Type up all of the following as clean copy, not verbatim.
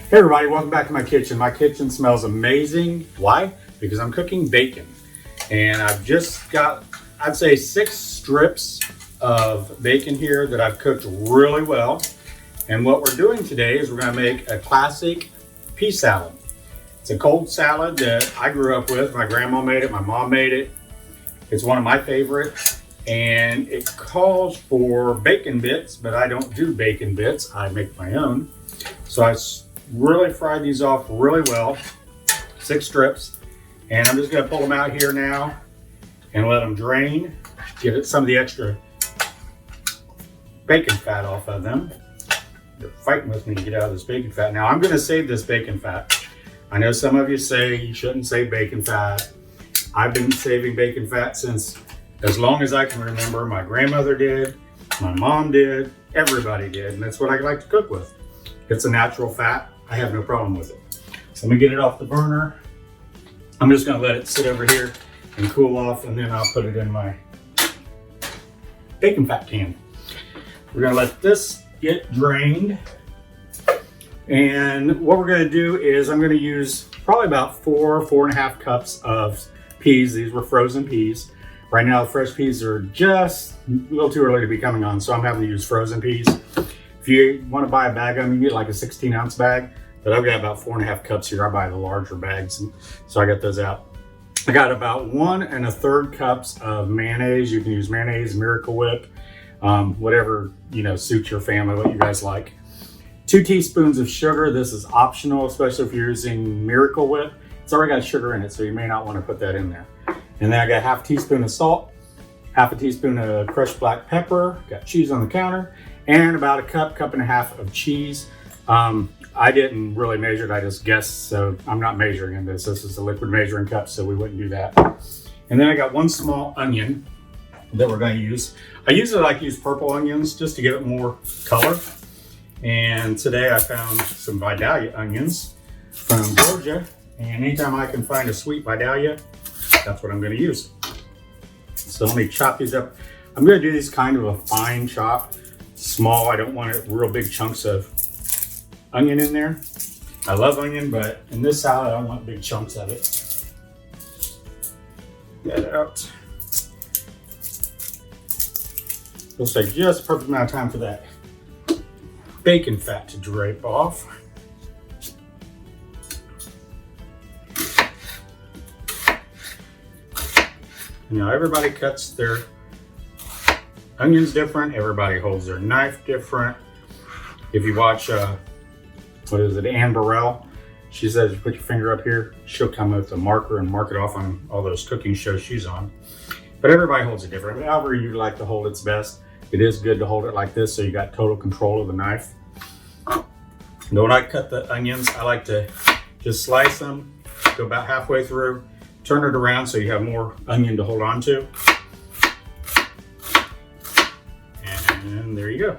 Hey everybody, welcome back to my kitchen. My kitchen smells amazing. Why? Because I'm cooking bacon. And I've just got, I'd say 6 strips of bacon here that I've cooked really well. And what we're doing today is we're gonna make a classic pea salad. It's a cold salad that I grew up with. My grandma made it, my mom made it. It's one of my favorites. And it calls for bacon bits, but I don't do bacon bits. I make my own. So I really fried these off really well, 6 strips. And I'm just gonna pull them out here now and let them drain, get some of the extra bacon fat off of them. They're fighting with me to get out of this bacon fat. Now I'm gonna save this bacon fat. I know some of you say you shouldn't save bacon fat. I've been saving bacon fat since as long as I can remember. My grandmother did, my mom did, everybody did, and that's what I like to cook with. It's a natural fat. I have no problem with it. So let me get it off the burner. I'm just gonna let it sit over here and cool off, and then I'll put it in my bacon fat can. We're gonna let this get drained. And what we're gonna do is I'm gonna use probably about 4.5 cups of peas. These were frozen peas. Right now, the fresh peas are just a little too early to be coming on, so I'm having to use frozen peas. If you want to buy a bag of them, you can get like a 16-ounce bag, but I've got about 4.5 cups here. I buy the larger bags, and so I got those out. I got about 1 1/3 cups of mayonnaise. You can use mayonnaise, Miracle Whip, whatever suits your family, what you guys like. 2 teaspoons of sugar. This is optional, especially if you're using Miracle Whip. It's already got sugar in it, so you may not want to put that in there. And then I got 1/2 teaspoon of salt, 1/2 teaspoon of crushed black pepper, got cheese on the counter, and about a cup and a half of cheese. I didn't really measure it, I just guessed, so I'm not measuring in this. This is a liquid measuring cup, so we wouldn't do that. And then I got 1 small onion that we're gonna use. I usually like to use purple onions just to give it more color. And today I found some Vidalia onions from Georgia. And anytime I can find a sweet Vidalia, that's what I'm gonna use. So let me chop these up. I'm gonna do these kind of a fine chop, small. I don't want it real big chunks of onion in there. I love onion, but in this salad, I don't want big chunks of it. Get it out. Looks like just the perfect amount of time for that bacon fat to drape off. Everybody cuts their onions different. Everybody holds their knife different. If you watch, what is it, Ann Burrell, she says you put your finger up here, she'll come with a marker and mark it off on all those cooking shows she's on. But everybody holds it different. However you like to hold it's best. It is good to hold it like this so you got total control of the knife. Now when I cut the onions, I like to just slice them, go about halfway through, turn it around so you have more onion to hold on to. And there you go.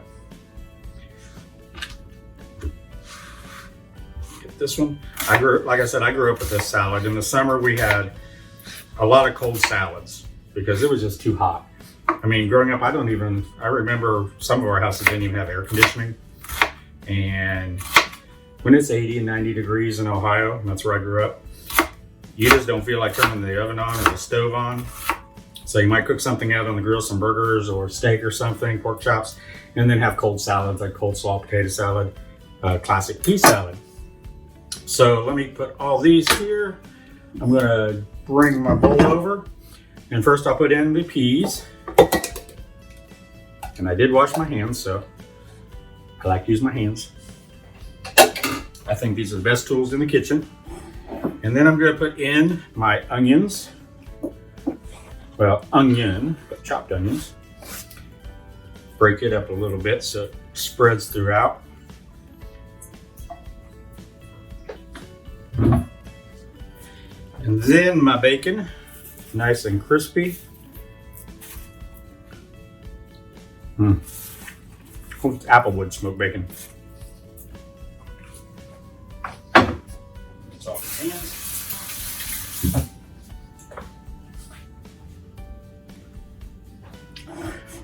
Get this one. Like I said, I grew up with this salad. In the summer, we had a lot of cold salads because it was just too hot. I mean, growing up, I remember some of our houses didn't even have air conditioning. And when it's 80 and 90 degrees in Ohio, and that's where I grew up, you just don't feel like turning the oven on or the stove on. So you might cook something out on the grill, some burgers or steak or something, pork chops, and then have cold salads like coleslaw, potato salad, classic pea salad. So let me put all these here. I'm gonna bring my bowl over. And first I'll put in the peas. And I did wash my hands, so I like to use my hands. I think these are the best tools in the kitchen. And then I'm gonna put in my onions. Well, onion, but chopped onions. Break it up a little bit so it spreads throughout. And then my bacon, nice and crispy. Oh, it's applewood smoked bacon. It's off the hands.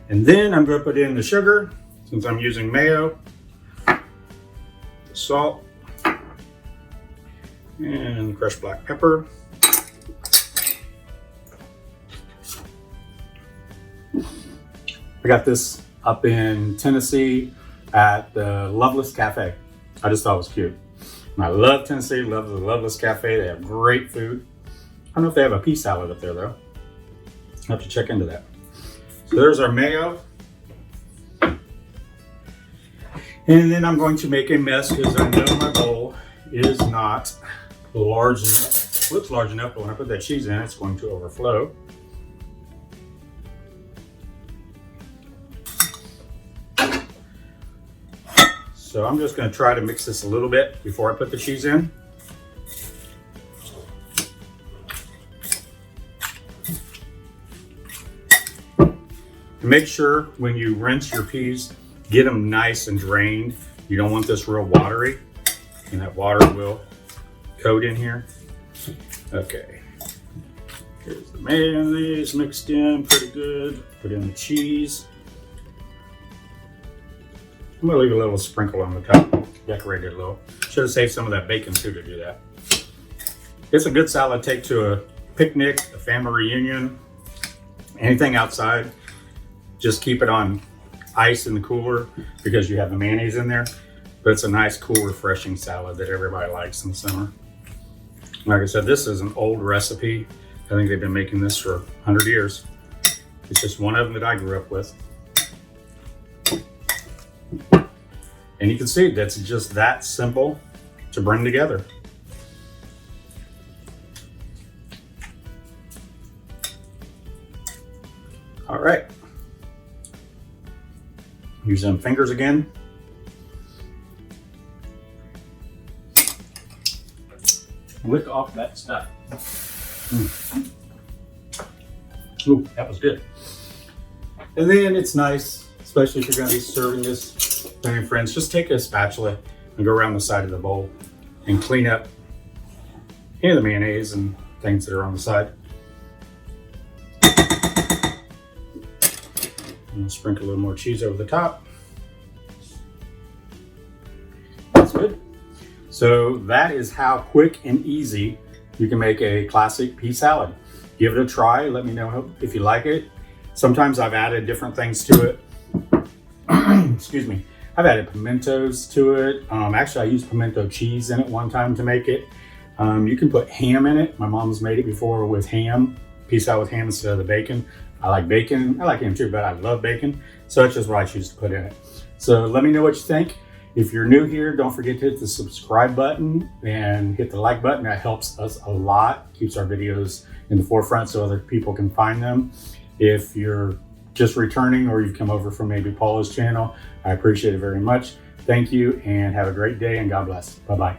And then I'm going to put in the sugar, since I'm using mayo, the salt, and crushed black pepper. I got this up in Tennessee at the Loveless Cafe. I just thought it was cute. And I love Tennessee, love the Loveless Cafe. They have great food. I don't know if they have a pea salad up there though. I'll have to check into that. So there's our mayo. And then I'm going to make a mess because I know my bowl is not large enough. Looks large enough, but when I put that cheese in, it's going to overflow. So I'm just going to try to mix this a little bit before I put the cheese in. And make sure when you rinse your peas, get them nice and drained. You don't want this real watery, and that water will coat in here. Okay, here's the mayonnaise mixed in pretty good. Put in the cheese. I'm gonna leave a little sprinkle on the top, decorate it a little. Should have saved some of that bacon too to do that. It's a good salad to take to a picnic, a family reunion, anything outside. Just keep it on ice in the cooler because you have the mayonnaise in there. But it's a nice, cool, refreshing salad that everybody likes in the summer. Like I said, this is an old recipe. I think they've been making this for 100 years. It's just one of them that I grew up with. And you can see that's just that simple to bring together. All right. Use them fingers again. Lick off that stuff. Ooh, that was good. And then it's nice, especially if you're going to be serving this to your friends, just take a spatula and go around the side of the bowl and clean up any of the mayonnaise and things that are on the side. And sprinkle a little more cheese over the top. That's good. So that is how quick and easy you can make a classic pea salad. Give it a try. Let me know if you like it. Sometimes I've added different things to it. Excuse me. I've added pimentos to it. Actually, I used pimento cheese in it one time to make it. You can put ham in it. My mom's made it before with ham. Pea salad with ham instead of the bacon. I like bacon. I like ham too, but I love bacon. So that's just what I choose to put in it. So let me know what you think. If you're new here, don't forget to hit the subscribe button and hit the like button. That helps us a lot. Keeps our videos in the forefront so other people can find them. If you're just returning or you've come over from maybe Paula's channel, I appreciate it very much. Thank you and have a great day and God bless. Bye-bye.